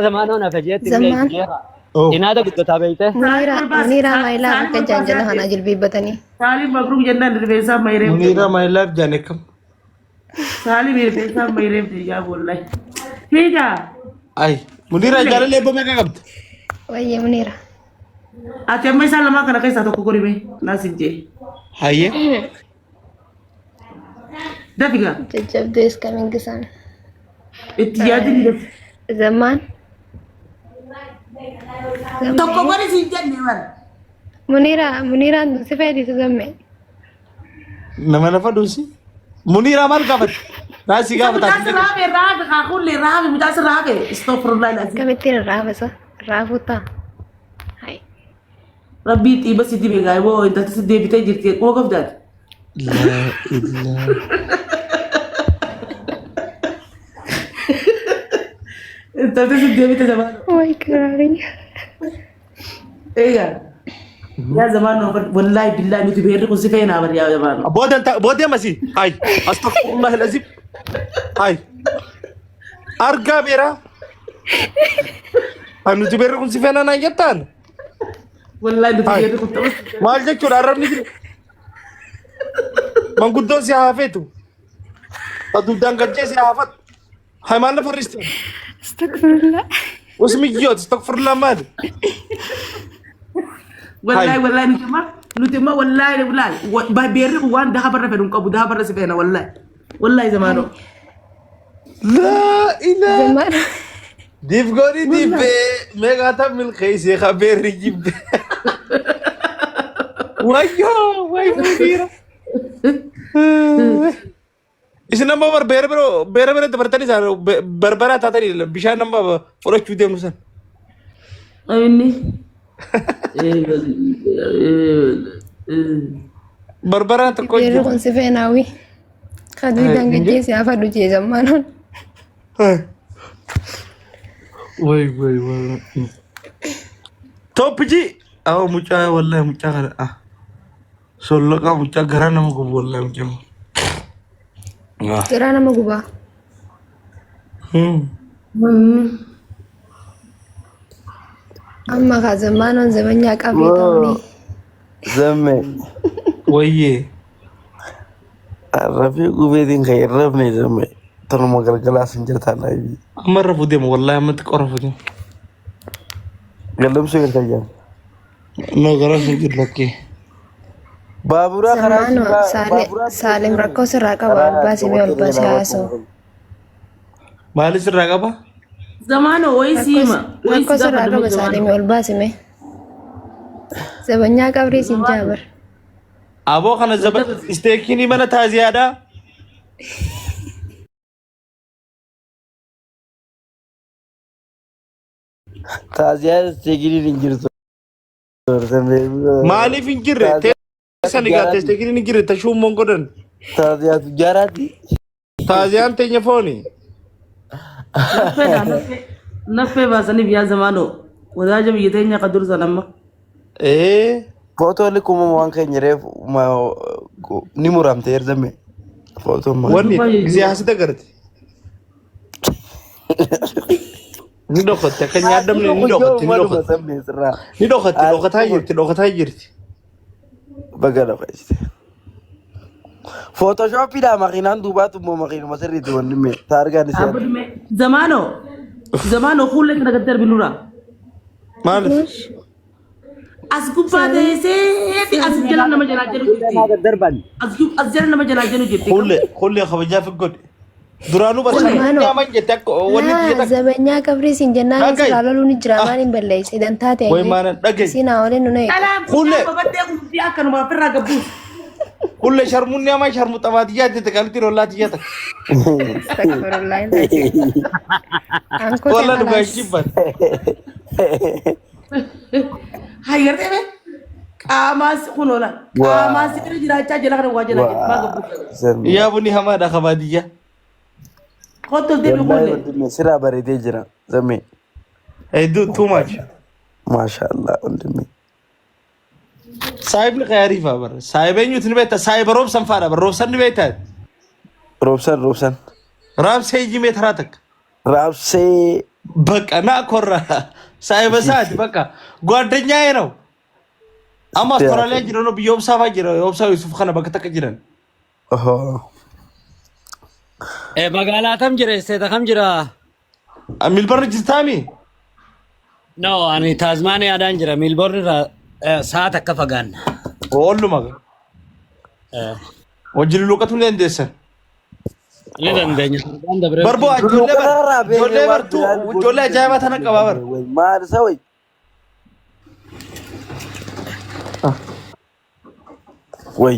زمان أنا فجأت زمان إن هذا قد تابعته منيرة ما يلا كان جنجلها أنا جلبي بتني سالم مبروك جنة الرفيسة ما يريم منيرة ما يلعب جانكم سالم الرفيسة ما يريم تجاب والله هيجا أي منيرة جالي ليه بمك قبض ويا منيرة أتيم ما يسال ما كنا كيسا تكوكوري بي ناسي جي هاي ده فيها جب ديس كامين كسان اتيادي لي زمان تكوكوري سيجن نيوان منيرة سفيدي تزمي نما نفدوسي منيرة مال قبض ناسي قبض متاسر رابي رابي خاكون لي رابي متاسر رابي استغفر الله العظيم كم التين الرافة رافوتا هاي ربي تي بس دي بيغاي وو انت تسدي بتاي جرتي وقف داد لا إله انت تسدي بتاي زمان واي كراري ايه يا زمان والله بالله انت بيرقوا سفينة يا زمان بود أنت بود يا مسي هاي أستغفر الله العظيم هاي أرجع بيرا أنا تبيركم سفينة أنا جتان والله انت بيرقوا تبص مال جاك شو عرب نجري من قدام سيافته تدودان كجيس سيافت هاي مالنا فرستان استغفر الله واسمي جيوت استغفر الله مال والله نتما والله بيرقوا وان ده برا فيهم كابو ده برا سفينة والله زمانه لا إله زمان ديف قولي ديف ميغا تم الخيس خبير يجيب واي مديرة إيش نمبر بيربرو تبرتني سار بربرة تاتني بيشان نمبر فرش جودي مسان أيني بربرة تكون يرقون سفيناوي خدوا دنجي سيافة دوجي زمانون واي توب جي أو مچا والله مچا غير سولو کا مچا غرانا مكو والله مچا كرانا مغوبا أما كزمانون زمان يا كافي توني زمي ويه الرفيق بيدين خير ربني زمي ترى ما قال كلاس انجرت على ايبي مرة فوديم والله ما تقرف فوديم قال سوير تجان نو غراس نجد لك بابورا زمانو خلاص سالم ركو سراكا والباسي مي والباسي هاسو مالس الرقبة زمانه ويسيما ركو سراكا بسالم مي والباسي مي زبنيا كبري سنجابر أبو خنا زبط استيكيني من تازيادا تازيا تجيني نجرت مالي فينجر سنغا تستيكيني نجري تشوف مونغودن تازيا تجاراتي تازيان تنيفوني نفي باسني بيا زمانه وذا جب يتنيا قدر سلام ايه فوتو لكم وان كان يريف ما نيمورام تير زمي فوتو ما وني زي حسد قرت ندوخت كان يادم ندوخت هاي جرتي بقى فايست فوتوشوب لا ماكينان دوبات مو ماكين مسري تو نمي تارغا نسير زمانه كل كده قدر بنورا مالك أسكوب فاده سي أسجلنا ما جنا جنو جبتي دربان أسجلنا ما جنا جنو جبتي كل خبجا في الجود درانو بس زمانو. يا من جتك وني لا جتك زبنيا كبري سنجنا Dhagaye. سلالو نجرامان بلليس إذا انتهت وي ما دغاي سينا ولين نوني كل ببدأ في أكن ما في رقبوس كل شرمون يا ما شرم طباتيات تكالتي رولاتيات استغفر الله العظيم أنكو والله خلاص نبغى هاي غير تبع كاماس كنولا كاماس كده جرا تاجي لكن واجلا ما قبوس يا بني حماده خباديه خطر دي بيقول سرا بريدي جرا زمي اي دو تو ماتش ما شاء الله وندمي صاحب الخياري فابر صاحبين يتنبيت صاحب روب سنفارا روب سن بيتات روبسن راب سيجي متراتك رابسي በቃ ና ኮራ ሳይበሳት በቃ ጓደኛዬ ነው አማ አውስትራሊያ ጅሮ ነው ቢዮብሳ ባጅሮ ዮብሳ ዩሱፍ ኸና በከተከ ጅረን magaalaa kam jira isteeta kam jira ሚልበርን ጅታሚ no ani taazmaaniyaadhaan jira miilborn irraa sa'aat akka fagaanna ወሉማ ወጅሉ ሉቀቱ ለንደሰን ni dandeenya በርቦ ጆሌ በርቱ ጆሌ አጃይባ ተነቀባበር ማል ሰውይ ወይ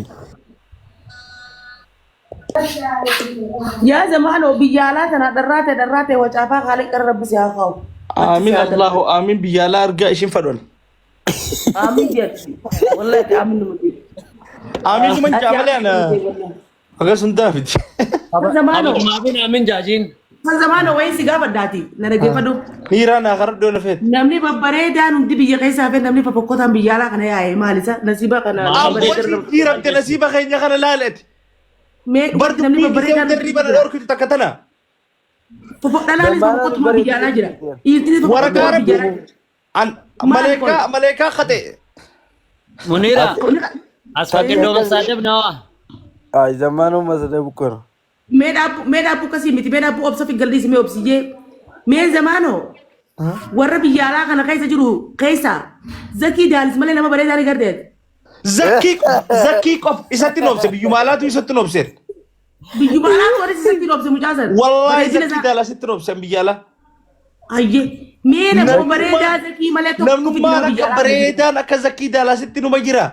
ያ ዘማኖ ቢያላ ተና ደራተ ወጫፋ ካለ ቀረብ ሲያፋው አሚን አላሁ አሚን ቢያላ አርጋ እሺን ፈዶል አሚን ጀት ወላሂ አሚን ነው አሚን ምን ጫመላና አገሱን ዳፍት ዘማኖ maabiin aamin jaajiin ዘማኖ ወይ ሲጋ በዳቲ ነረገ ፈዶ ኒራና ከረዶ ነፈት namni babbareedaan hundi biyya keessaa fi namni fafakkotaan biyyaalaa kana yaa'e maalisa nasiba kana ኒራን ከነሲባ ከኛ ከነ ላለት برضو namni babbareedaan derriba na dorku takatana fafakkalaanis fafakkotuma biyyaalaa jira waraqaa rabbi an maleeka khate muniira as fakkindoo masaadeb nawa ay zamanu masade bukor meedhaa bukkasii miti meedhaa bu obsa fi galdiis mee obsijee mee zamaanoo warra biyyaalaa kana keessa jiru keessa zakii daalis malee nama bareedaa ni gardeet zakii qof isatti nobse biyyumaalaatu isatti nobse biyyumaalaatu warri isatti nobse mucaasan wallahi zakii daala sitti nobse biyyala ayye mee nama bareedaa zakii malee tokko namnummaan akka bareedaan akka zakii daala sitti numa jira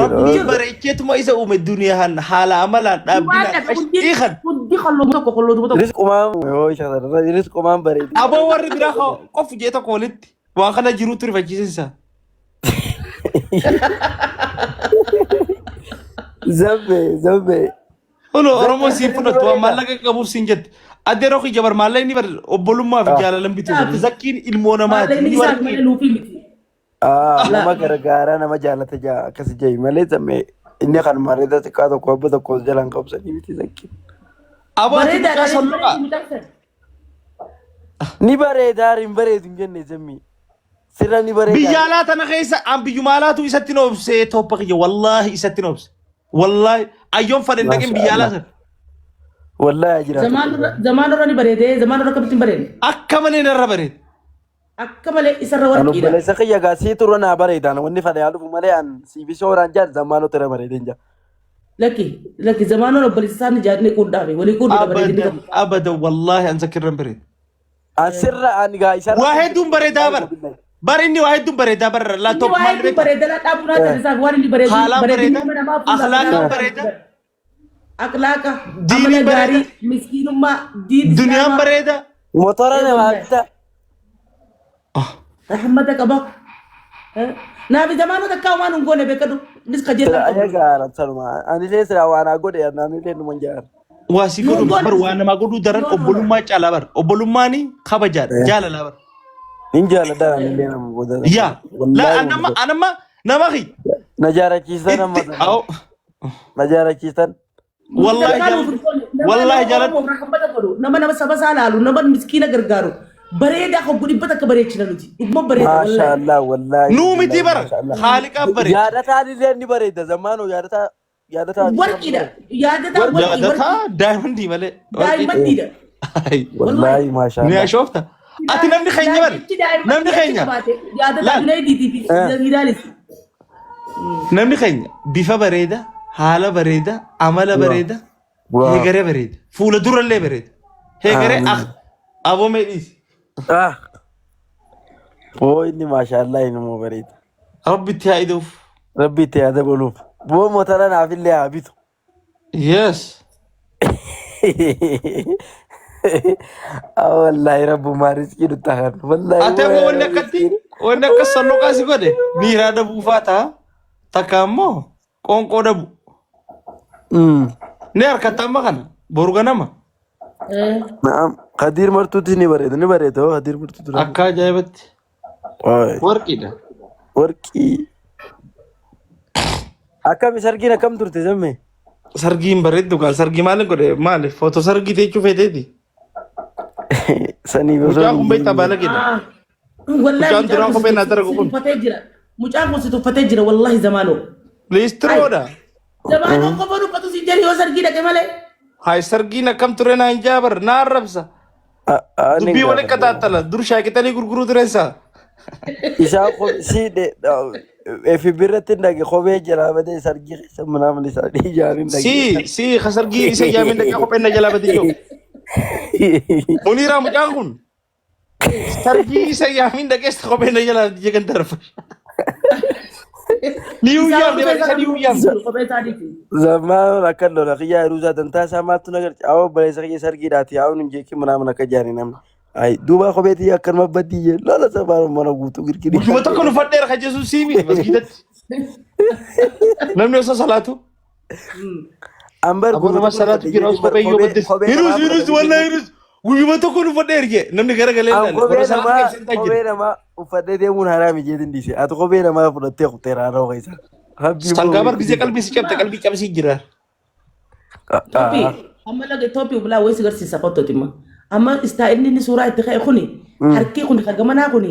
rabbi bareecheetuma isa uume duniyaa haala amalaan dhaabbina qashxiikan hundi qalloom tokko rizqumaan yoo shaqadara rizqumaan bareedi aboo warri biraa qof jee tokko walitti waan kana jiruutu rifachiisa zambe Uno Oromo siin fudhatu waan maallaqa qabuuf siin jette addee roqii jabar maallaqni bar obbolummaa fi jaalalan bitu zakkiin ilmoo namaati ni warqii nama gargaara nama jaalata akkas jee malee zamme inni kan mareeda xiqqaa tokko abba tokko jalaan qabsanii miti zakkiin abaati xiqqaa salluqa ni bareedaa hin bareedu hin jenne zammi sirra ni bareedaa biyyaalaa tana keessa an biyyumaalaatu isatti noobsee toppa kiyya wallaahi isatti noobse wallaahi ayyoon fadhen dhaqin biyyaalaa sana wallaahi jira zamaanirra ni bareede zamaanirra akkamitti bareede akka malee narra bareede akka malee isarra warqiidha balesa kiyya gaasii turra naa bareedaan wanni fadhe yaalufu malee an siibisoo raan jaal zamaanota irra bareedeen jaa lakki zamaanoon obboleessa isaanii jaadni quudhaabe walii quudhuudha bareedini abada wallaahi an zakirran bareede asirra an gaa isarra waa hedduun bareedaa bara bar inni waa hedduun bareedaa bara laaptooп maal beekta bareeda la dhaabunaa taasisaaf waan inni bareedu haalaan bareeda akhlaaqaan bareeda akhlaaqa diinii amala gaarii bareeda miskiinummaa diin duniyaan bareeda motora namaa bitaa rahmata qaba naafi zamaanota akka waan hin goone beekadu nis qajeelaa ayaa gaara sanuma ani lee sira waan haa godhe ani lee numa jaara waa si godhu bar waa namaa godhuu daran obbolummaa caalaa bar obbolummaani kabajaadha jaalalaa bar hin jaaladha ani lee nama godha yaa la anamma nama khi na jaarachiisan amma na jaarachiisan wallahi jaalat nama saba saa laalu nama miskiina gargaaru bareedaa kan gudhibbata akka bareechina nuti dhuguma bareeda maasha Allah wallahi nuu miti bara haaliqaa bareeda yaadataan illee ni bareeda zamaanoo yaadataa warqiidha yaadataa daayimandii malee daa'imandiidha wallahi maasha ni Allah ashoofta ati namni keenya bar namni keenya yaadataa yunaayitiitii fi hidaanis namni keenya bifa bareeda haala bareeda amala bareeda heegaree bareeda fuula durallee bareeda heegaree aboo meedhiis inni maasha Allah inni bareeda rabbitti haa iduuf rabbitti haa dabaluuf boo motora naaf illee haa bitu yes wallahi rabbumaa riskii nutti hakan wallahi ate ammoo wanni akka salloqaa si godhe miiraa dhabuufaa ta'a takka ammoo qoonqoo dhabu ni harkatta amma kana boru ganama naam Kadir martuutti ni bareeda Kadir martuutti akka ajaa'ibatti warqiidha warqii akkami sargiin akkam turte zamme sargiin bareeddu gaal sargii maalin godhe maali footoo sargii teechuu feeteeti Sanii Mucaan kun beektaa baala gida. Wallahi Mucaan duraan kophee naa daragu kun. tuffatee jira. Mucaan kun si tuffatee jira wallahi zamaanoo. Liistiroodha. Zamaanoo qofa dubbatu si jedhi yoo sargii dhaqe malee. Haay sargiin akkam ture naa hin jaabar naa arrabsa. Dubbii wal qaxaaxala dur shaaqixanii gurguruu tureessa. Isaa si efi birratti dhage kophee jala badee sargii keessa manaaman isaa ijaarin dhage. Si sargii isa ijaamin dhaqee kopheen na jalaa badee jiru. Muniiraa mucaan kun. Sargii isa ijaamin dhaqee kopheen na jalaa jegan darba. Niwuyaam deemaa niwuyaam. Zamaan akka lola kiyyaa yeroo isaatan taasaa maaltu nagarti awwa baleessa kiyya sargiidhaati haa'uun hin jeekin manaaman akka ijaarin namni. Ay duuba kopheetii akkanuma baddii jee lola sabaan mana guutuu girgirii. Guyyuma tokko nu fadheera kan jechuun siimi masgiidatti. Namni osoo salaatu. Ambar Aboo nama salaatu jira osoo kophee yoo baddees. Hirus walaa hirus. Guyyuma tokko nu fadheera jee namni gara galee ilaale. Kophee namaa uffadhee deemuun haraami jeetin dhiise. Ati kophee namaa fudhattee kuteera haadha keessa. Sangaa bargisee qalbii si cabte qalbii cabsii jira. Amma laga Itoophiyaa bulaa wayii si garsiisa qottooti ma. Amma istaa'inni inni suuraa itti ka'e kuni harki kuni kan gamanaa kuni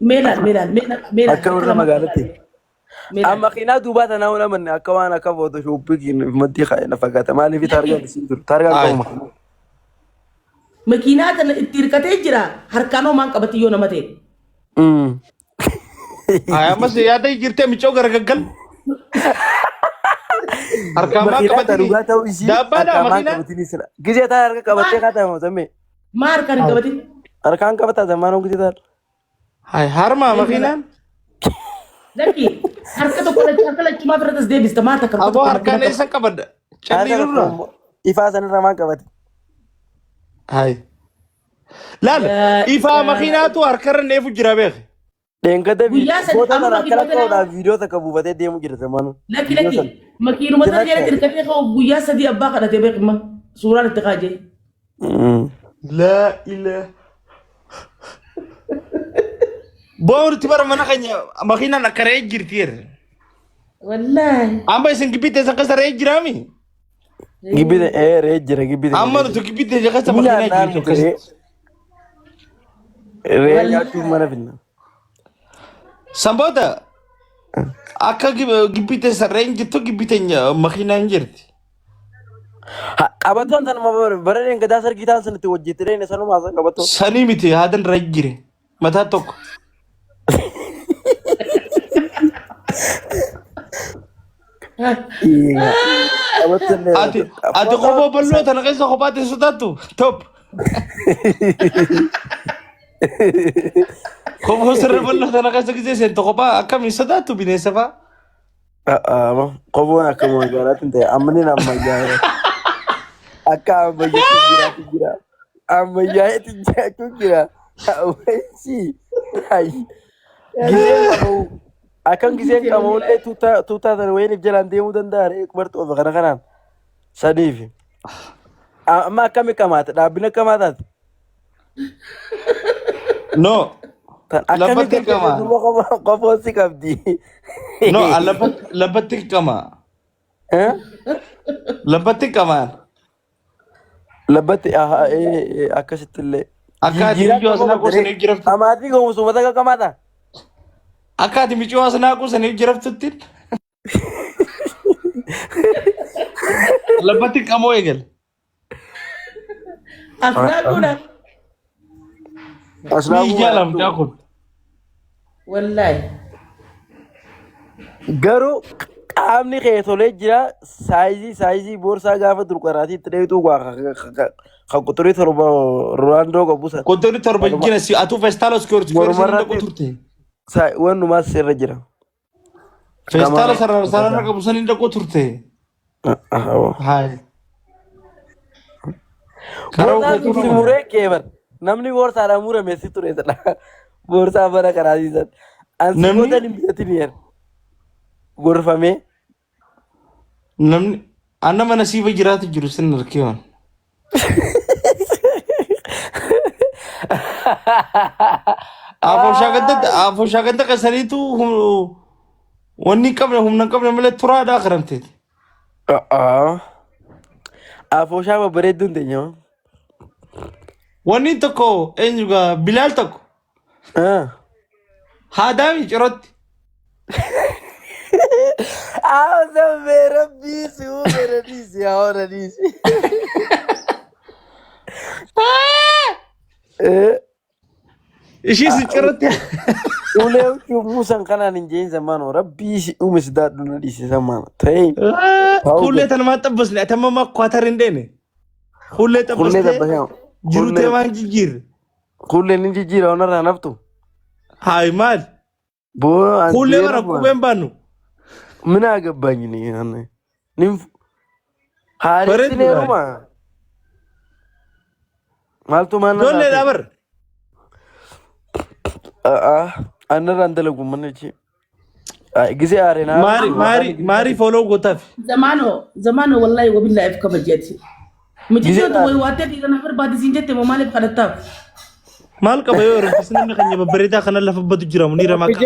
meelaan. Akka warra magaalaatti. Amma kiinaa duubaa tanaa una manne akka waan akka footoshoopii maddii ka'e na fakkaata maaliif taargaan isin jiru taargaan qabu. Makiinaa tana itti hirkatee jira harkaan homaan qabatti yoo nama ta'e. Ammas yaada jirtee miccoo gargaggal. Harkaan maa qabatanii daabbaadhaa makiinaa. Gizee taa harka qabattee kaatama sammee. Maa harkaan hin qabatin? Harkaan qabataa zamaanoo gizee taa. Hai harmaa makiinaan. Lakki harka tokko harka lachumaa firatas deebista maa takka. Aboo harkaan eessan qabadda. Callee irra. Ifaa sanirra maan qabate. Hai. Laal ifaa makiinaatu harkarra neefu jira beek. Dengkata foto tan akkana ta'uudhaaf viidiyoo takka buufatee deemu jira zamaanuu. Lakki makiinuma tan jala hirkatee ka'u guyyaa sadii abbaa kadhatee beekma suuraan itti kaajee. Laa ilaa. Boorti bara mana keenya makiinaan akka re'ee jirti yerra. Wallaahi. Amma isin gibbite isa keessa re'ee jiraami. Gibbite re'ee jira gibbite. Amma nuti gibbite isa keessa makiinaa jirtu. Re'ee nyaachuuf mana finna. Samboota akka gibbite sarreen jirtu gibbite makiinaan jirti. Qabattoon tan barareen gadaa sargii ta'an sanitti hojjetti re'een sanumaa san qabattoon. Sanii miti haadan re'ee jire mataa tokko. Ati kophaa bal'oo tana keessa kophaatti sodaattu top. Kophaa sirrii bal'oo tana keessa gisee seentu kophaa akkamiin sodaattu bineensa fa'a. Kophoon akka magaalaatti hin ta'e ammaniin ammayyaa. Akka ammayyaatti jira. Ammayyaatti jiraachuu jira. Akan giseen qabamuullee tuutaa sana wayiniif jalaan deemuu danda'a re'ee kubartuu ofa kana kanaan sadiif. Amma akkami qamaata dhaabbina akkamaataati. No. Labbatti qama. Qofoon si qabdi. No labbatti qama. Labbatti qamaan. Labbatti akkasitti illee. Akka ati miccoo asinaa kuusaniif jiraftu. Amaatii goomusuma takka qamaata. Akka ati miccoo asinaa kuusaniif jiraftutti. Labbatti qamoo eegal. Asnaaquudha. Ni jaalamtaa kun. Wallaahi. Garuu qaamni kee tolee jira saayizii boorsaa gaafa durqaraatii itti dheebituu kan quxurii torba Ronaaldoo qabu sana. Quxurii torba jina si atu feestaalos kiyoorti feestaalos dhaqu turte. Wanumaa sirra jira. Feestaalos sarara qabu sanii dhaqu turte. Hai. Boorsaa turti muree keebar. Namni boorsaadhaan murame si ture sana. Boorsaa bara karaasiisan. Ansi gootan hin bitatin yer. Gorfamee. Namni anna mana siifa jiraatu jiru sin arkeewan. Afoo shaaganta qasaniitu wanni qabne humna qabne malee turaadhaa karamteeti. Afoo shaaba bareedduun teenyaa. Wanni tokko eenyugaa Bilaal tokko haadaami cirootti. Zamee rabbiisi uumeraniisi haoraniisi. Ishii si cirootti. Ulee muusan kanaan hin jeen zamaanoo rabbiisi uume si daadhu na dhiise zamaana ta'ee. Hullee tanumaan xabbasne atamma makkaatar hin deene. Hullee xabbastee jirutee waan jijjiirre. Hullee ni jijjiira onarraa naftu. Hayi maal? Hullee mana qubeen baannu. Mina agabbaኝ ni anne nim haaritti neeruma maaltu maana dolle dabar anarra andalagu manchi ጊዜ አሬና ማሪ ፎሎ ጎታፍ ዘማኖ ወላሂ ወቢላሂ ከበጀት ምጅቶ ወይ ዋተ ዲገና ፈር ባዲ ሲንጀት ማለ ፈለታ ማል ቀበዮ ረስነነ ከኛ በበሬታ ከነለፈበት ጅራ ሙኒራ ማካ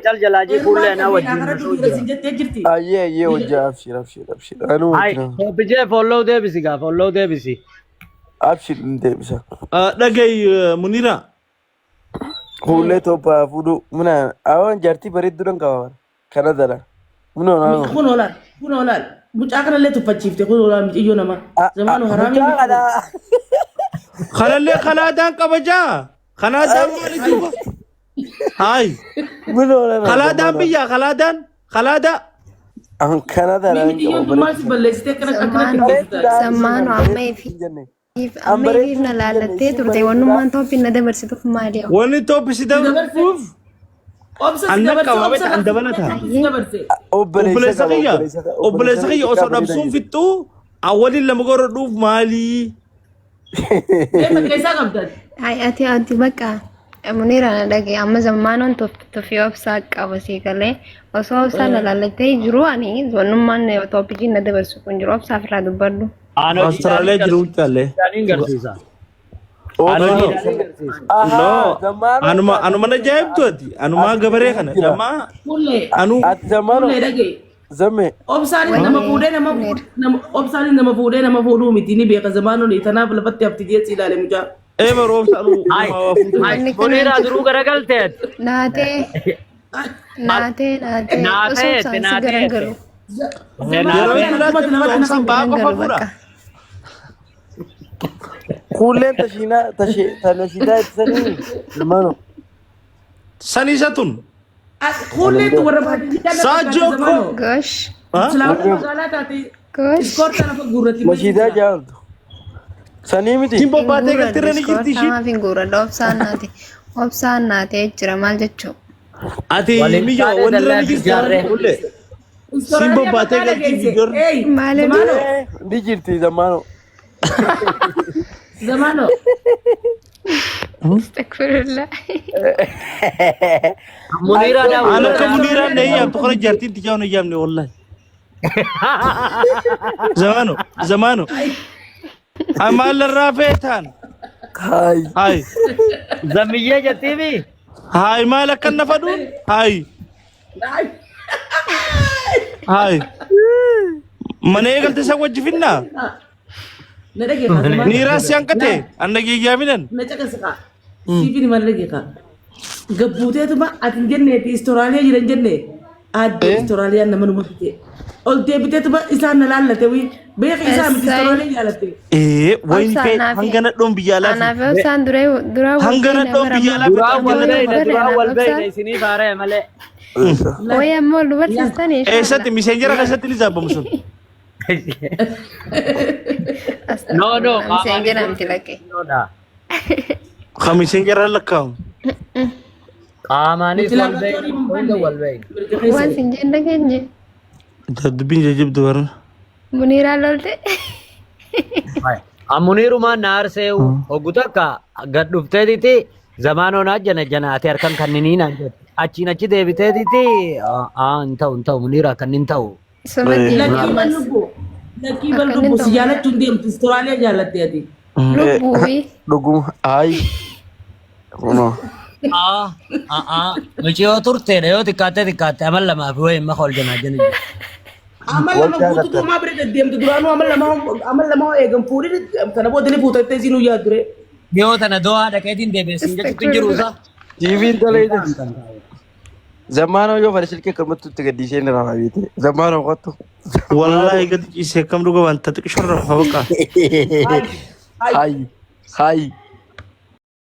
चल जलाजी फूल लेना वजी አየ ወጃ አብሽር አኑ बिजे फॉलो दे बिसी አብሽር እንደ ብሳ ደገይ ሙኒራ ሁሌ ቶፓ ፉዱ ምና አሁን ጃርቲ በሬት ዱረን ካዋር ከነዘራ ምን ሆናል ሙጫቀለ ለተፈቺፍቴ ሆኖላ ምጥዮ ነማ ዘማኑ ሐራሚ خلالي خلادان قبجا خلادان مالجو هاي خلادان بيا خلادا كندا سمانو أمي فينا لالتي ترتي ونمان توبي ندبر سيدوك ماليو وني توبي سيدوك فوف أنك كوابت عند بنتها وبلسخية أصلا نبسون في التو أولي لما قرر نوف مالي هاي أتي بقى منيرة أنا دقي أما زمانون تفيو بساق أبسي كله وصو بسانا لالتي جرواني ونمان توبي ندبر سكون جرو بسافر هذا برضو أستراليا جروب كله أنا ما نجايب توتي أنا ما قبره خنا جما أنا زمي أبصاري نما فودو متيني بيك زمانو نيتنا بلبتي أبتدي أسيلا لمجا إيه بروف سألو منيرة درو كرقل تيت ناتي كلن تنشيدا تسني المانو سني ساتون كلن توربا ساجوكو gosh مشيدا جالد سني متي تيمبو باتي كترني جرتي شي ما في غورا دوبسان ناتي اجرا مال جچو أتي ميجا وندرني جرتي كله تيمبو باتي كترني جرتي دي جرتي زمانو استغفر الله منيرة أنا كمنيرة नहीं अब तो खरे जर्ती दिखाओ नहीं हमने والله زمانو أمال الرافيتان هاي زمية جتيبي هاي مالك النفدون هاي من يقول تسوي جفنا نيرا سيانكته أنا جيجا منن نجاكسكا سيفيني مالكيكا قبوتي تما أتنجنة استراليا جرنجنة أدي استراليا نمنو مفتي أولتي بتي تما إسان نلالة توي بيخ إسان استراليا جالتي إيه وين في هنگنا دوم بيالا أنا فوسان درا هنگنا دوم بيالا درا والبين سني باره ملء ويا مول ورسستاني إيه ساتي ميسنجر كساتي لي زابو مسون No ميسنجر أمتي لكي خميسنجر لكام قاماني والبين وان سنجن دكنجي تدبين جيب دوارن منيرة لولتي منيرو ما نار سے ہوگتا کا گد ڈفتے دی تھی زمانو نا جنا اتي ارکان کننی نا اچھی نچی دیوتے دی تھی انتا منيرة کننتاو سمدي لكي بلدو سيالة تندي استراليا جالت يا دي لبوي لغم هاي مجھے وہ ترتے رہے ہو دکھاتے عمل لما بھی ہوئے مخول جنا amal lama buutu tu maa bire deddeemtu duraanuu amal lama eegan fuudhee kana booddee fuutattee isin uyyaa ture. Dhiyoo tana do'aa dhaqeetiin deebi'eessin jechuutu hin jiru isaa. TV'n toleedha. Zamaanoo yoo fara silkee kalmattu itti gaddisee inni rafaa beete. Zamaanoo qottu. Wallahi gadi ciisee kam dhuga wanta xiqqisharra fa'a. Hayi.